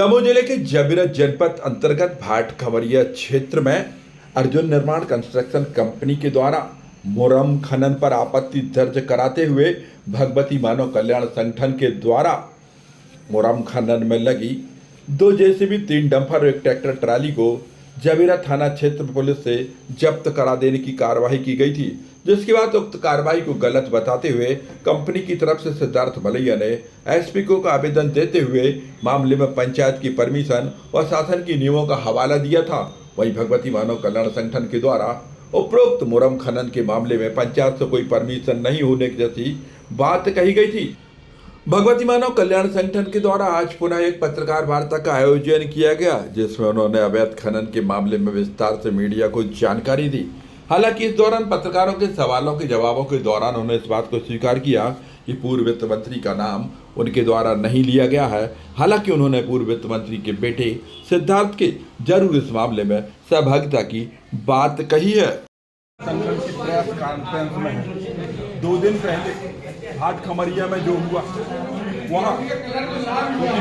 दमोह जिले के जबीरा जनपद अंतर्गत भाट खबरिया क्षेत्र में अर्जुन निर्माण कंस्ट्रक्शन कंपनी के द्वारा मुरम खनन पर आपत्ति दर्ज कराते हुए भगवती मानव कल्याण संगठन के द्वारा मुरम खनन में लगी 2 जेसीबी 3 डंपर और एक ट्रैक्टर ट्राली को जबीरा थाना क्षेत्र पुलिस से जब्त करा देने की कार्रवाई की गई थी, जिसके बाद उक्त कार्रवाई को गलत बताते हुए कंपनी की तरफ से सिद्धार्थ मलैया ने एसपी को आवेदन देते हुए मामले में पंचायत की परमिशन और शासन की नियमों का हवाला दिया था। वहीं भगवती मानव कल्याण संगठन के द्वारा उपरोक्त मुरम खनन के मामले में पंचायत से कोई परमिशन नहीं होने जैसी बात कही गई थी। भगवती मानव कल्याण संगठन के द्वारा आज पुनः एक पत्रकार वार्ता का आयोजन किया गया, जिसमें उन्होंने अवैध खनन के मामले में विस्तार से मीडिया को जानकारी दी। हालांकि इस दौरान पत्रकारों के सवालों के जवाबों के दौरान उन्होंने इस बात को स्वीकार किया कि पूर्व वित्त मंत्री का नाम उनके द्वारा नहीं लिया गया है। हालांकि उन्होंने पूर्व वित्त मंत्री के बेटे सिद्धार्थ के जरूर इस मामले में सहभागिता की बात कही है। संगठन की प्रेस कॉन्फ्रेंस में 2 दिन पहले भाट खमरिया में जो हुआ वहाँ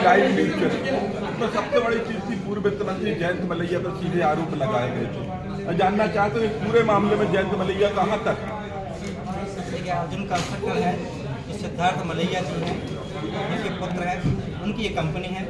लाइव न्यूज चली, तो सबसे बड़ी चीज थी पूर्व वित्त मंत्री जयंत मलैया पर सीधे आरोप लगाए गए थे। मैं जानना चाहता हूँ पूरे मामले में जयंत मलैया कहाँ तक? अर्जुन कंस्ट्रक्शन है, ये सिद्धार्थ मलैया जी हैं, उनके पुत्र हैं, उनकी ये कंपनी है।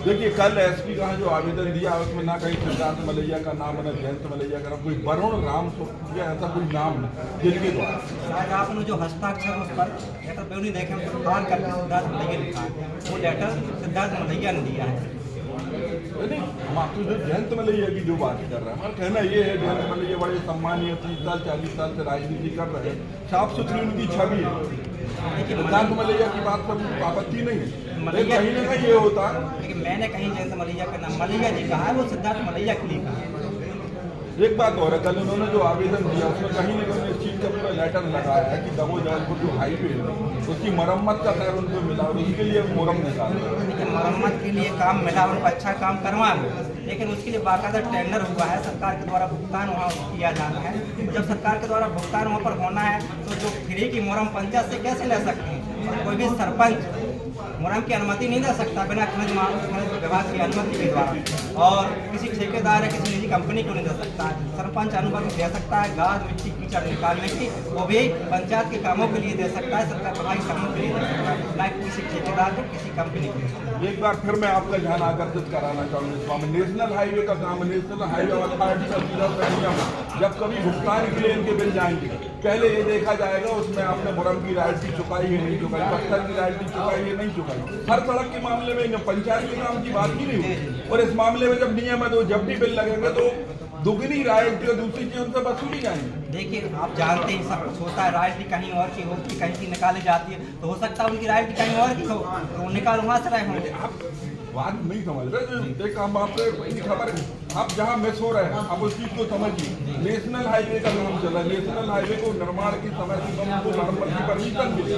देखिए कल एसपी का जो आवेदन दिया उसमें ना कहीं सिद्धार्थ मलैया का नाम है, ना जयंत मलैया का नाम, कोई वरुण राम या ऐसा कोई नाम जिनके द्वारा शायद आपने जो हस्ताक्षर उस पर लेटर पे नहीं देखे, उस पर कॉल करके सिद्धार्थ मलैया लिखा है, वो लेटर सिद्धार्थ मलैया ने दिया है। नहीं, हम आपको जो जयंत मलैया की जो बात कर रहे हैं, हमारा कहना ये है जयंत मलैया बड़े सम्मानीय 30 साल 40 साल से राजनीति कर रहे हैं, साफ सुथरी उनकी छवि है। सिद्धार्थ मलैया की बात पर आपत्ति नहीं है, कहीं ना कहीं ये होता। लेकिन मैंने कहीं जयंत मलैया का नाम मलैया जी कहा है, वो सिद्धार्थ मलैया के लिए कहा है। एक बात और है, कल उन्होंने जो आवेदन दिया उसमें कहीं ना कहीं इस चीज का पूरा लेटर लगाया है कि दमोह जबलपुर जो हाईवे है उसकी मरम्मत का खैर उनको मिला और उसके लिए मुरम निकाला। लेकिन मरम्मत के लिए काम मिला, उनको अच्छा काम करवा लो, लेकिन उसके लिए बाकायदा टेंडर हुआ है, सरकार के द्वारा भुगतान वहाँ किया जाना है। जब सरकार के द्वारा भुगतान वहाँ पर होना है तो जो फ्री की मुरम पंचायत से कैसे ले सकते हैं? और कोई भी सरपंच मुरम की अनुमति नहीं दे सकता बिना खनिज विभाग की अनुमति के द्वारा, और किसी ठेकेदार या किसी निजी कंपनी को नहीं दे सकता। सरपंच अनुमति दे सकता है गाद मिट्टी कीचड़ निकालने की, वो भी पंचायत के कामों के लिए दे सकता है, सरकार विभाग के कामों के लिए दे सकता है, ना किसी ठेकेदार को किसी कंपनी को। एक बार फिर मैं आपका ध्यान आकर्षित कराना चाहूँगा, नेशनल हाईवे का काम है, नेशनल हाईवे अथॉरिटी का सीधा नियम है, जब कभी भुगतान के लिए इनके बिल जाएंगे पहले ये देखा जाएगा उसमें आपने मुरम की रॉयल्टी चुकाई है नहीं चुकाई, पत्थर की रॉयल्टी चुकाई है नहीं चुकाई। हर सड़क के मामले में पंचायत के काम की बात ही नहीं हुई, और इस मामले में जब नियम है तो जब भी बिल लगेंगे तो दुगनी रॉयल्टी और दूसरी चीज उनसे वसूली जाएंगे। देखिए आप जानते हैं सब कुछ होता है, रॉयल्टी कहीं और की होती, कहीं की निकाली जाती है, तो हो सकता है उनकी रॉयल्टी कहीं और की हो तो निकाल वहाँ से रहे होंगे। आप बात नहीं समझ रहे, एक हम आपको खबर आप जहाँ मिस हो रहे हैं आप उस चीज को समझिए। नेशनल हाईवे का काम चला, नेशनल हाईवे को निर्माण की समय सीमा को मरम्मत की परमिशन मिली,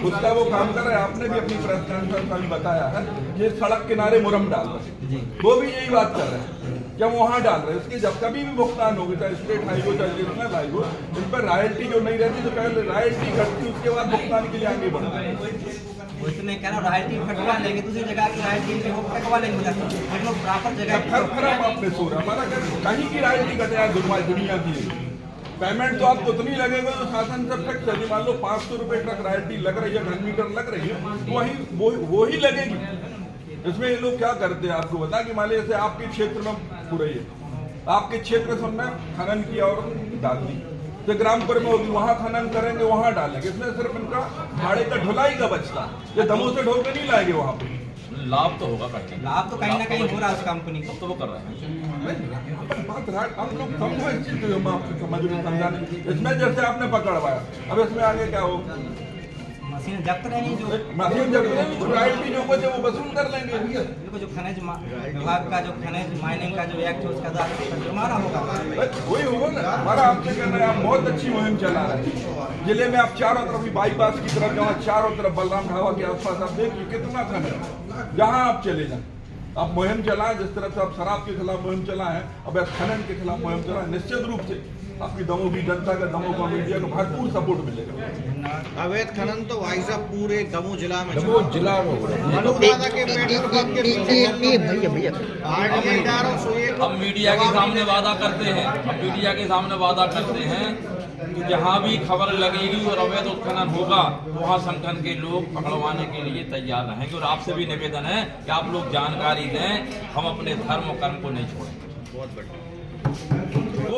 उसका वो काम कर रहे हैं। आपने भी अपनी प्रेस कॉन्फ्रेंस में बताया है ये सड़क किनारे मुरम डाल रहे, वो भी यही बात कर रहे हैं जब वहाँ डाल रहे हैं। उसके जब कभी भी भुगतान होगी, चाहे स्टेट हाईवे चाहे नेशनल हाईवे, इन पर रॉयल्टी जो नहीं रहती तो पहले रॉयल्टी घटती, उसके बाद भुगतान के लिए आगे बढ़ते हैं। उसमें कह रहा रॉयल्टी कटवा लेंगे, दूसरी जगह की रॉयल्टी कटवा लेंगे, लेकिन प्रॉपर जगह आप पे सो रहा हमारा कहीं की रॉयल्टी कटे दुनिया की पेमेंट तो आपको उतनी लगेगा जो शासन से फिक्स है। मान लो 500 रुपये ट्रक रॉयल्टी लग रही है, घन मीटर लग रही है, वो ही लगेगी। इसमें ये लोग क्या करते हैं आपको बता कि मान लीजिए जैसे आपके क्षेत्र में पूरा है, आपके क्षेत्र से हमने खनन किया और डाल दी, तो ग्रामपुर में होगी वहाँ खनन करेंगे वहाँ डालेंगे, इसमें सिर्फ इनका भाड़े का ढुलाई का बचता है, ये दमोह से ढोल के नहीं लाएंगे वहाँ पे। लाभ तो होगा, लाभ तो कहीं ना कहीं हो रहा है उस कंपनी को, तो वो कर रहे हैं। बात हम लोग समझो इस चीज को, आपको समझाने इसमें जैसे आपने पकड़वाया, अब इसमें आगे क्या हो, मशीन जब्त रहेंगी, जो मशीन जब्त रहेंगी, जो रॉयल्टी जो बचे वो वसूल कर लेंगे। जो खनिज विभाग का जो खनिज माइनिंग का जो एक्ट है उसका जुर्माना होगा, वही होगा ना। हमारा आपसे कहना है आप बहुत अच्छी मुहिम चला रहे हैं जिले में, आप चारों तरफ बाईपास की तरफ जहाँ चारों तरफ बलराम ढाबा के आसपास आप देखिए कितना खनन, जहाँ आप चले जाए आप मुहिम चलाएं, जिस तरह से आप शराब के खिलाफ मुहिम चलाएं, अब खनन के खिलाफ मुहिम चलाएं, निश्चित रूप से आपकी दमोह की जनता का, दमोह का मीडिया का भरपूर सपोर्ट मिलेगा। अवैध खनन तो भाई साहब पूरे दमोह जिला में दमोह जिला में हो रहा है। अनुराधा के पेट्रोल पंप के भैया पार्लियामेंटारों से एक हम मीडिया के सामने वादा करते हैं, हम मीडिया के सामने वादा करते हैं कि जहां भी खबर लगेगी और अवैध उत्खनन होगा वहां संगठन के लोग पकड़वाने के लिए तैयार रहेंगे। और आपसे भी निवेदन है कि आप लोग जानकारी दें, हम अपने धर्म और कर्म को नहीं छोड़ेंगे। बहुत बढ़िया।